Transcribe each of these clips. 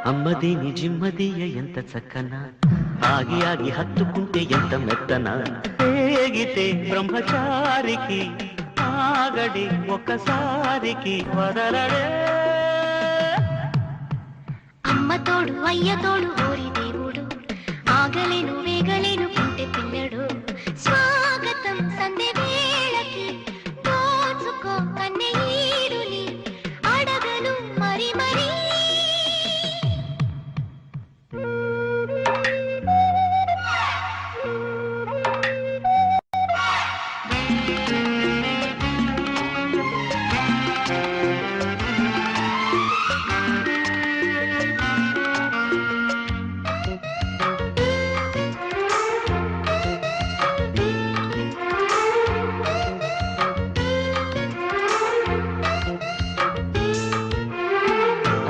అమ్మది నిజిమ్మదియ ఎంత చక్కన ఆగి ఆగి హత్తుకుంటే ఎంత మెత్తన ఏగితే బ్రహ్మచారికి ఆగడి ఒక్కసారికి వదలడే అమ్మ తోడు అయ్య తోడు ఓరి దేవుడు ఆగలేను వేగలేను కుంటే పిల్లడు స్వాగతం సందే వేళకి దోచుకో కన్నె ఈడుని అడగను మరి మరి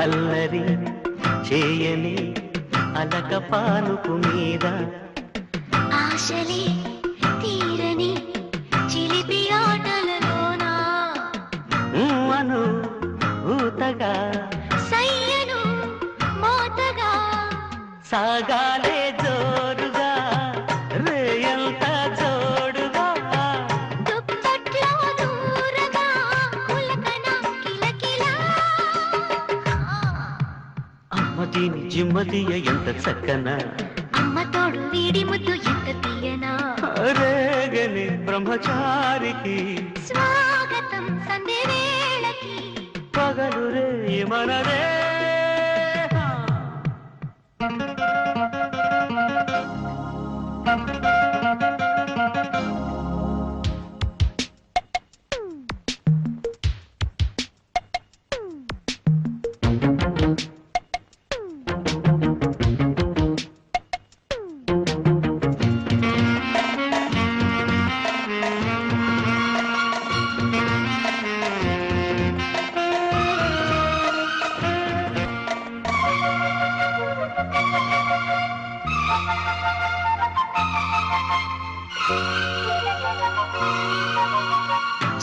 అల్లరి చేయని అలక పానుకు మీద ఆశలే తీరని చిలిపి ఆటలలోనా అను ఊతగా సయ్యను మోతగా సాగాలే జోరుగా రేయంత జోడుగా దుప్పట్లో దూరగా కులకన కిలకిలా అమ్మది నిజిమ్మదియ ఎంత చక్కన అమ్మ తోడు వీడి ముద్దు ఎంత తీయనా రేగని బ్రహ్మచారికి స్వాగతం సందే వేళకి పగలు రే మనదే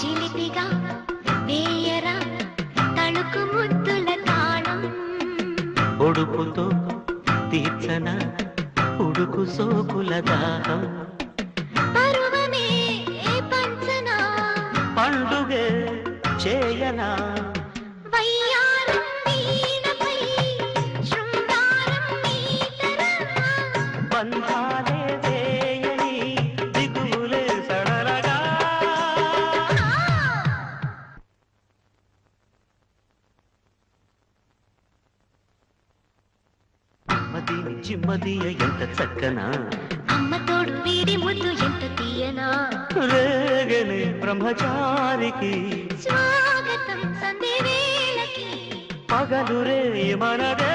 చిలిపిగా వేయరా తణుకు ముద్దుల తాళం ఉడుకుతో తీర్చన ఉడుకు సోకుల దాహం పరువమే పంచనా పండుగే చేయనా వయ్యారం వీణపై శృంగారం మీటరా బంధాలే వేయని దిగులే సడలగా అమ్మది నిజిమ్మదియ ఎంత చక్కన అమ్మ తోడు వీడి ముద్దు ఎంత తీయనా రేగని బ్రహ్మచారికి స్వాగతం సందే వేళకి పగలు రే మనదే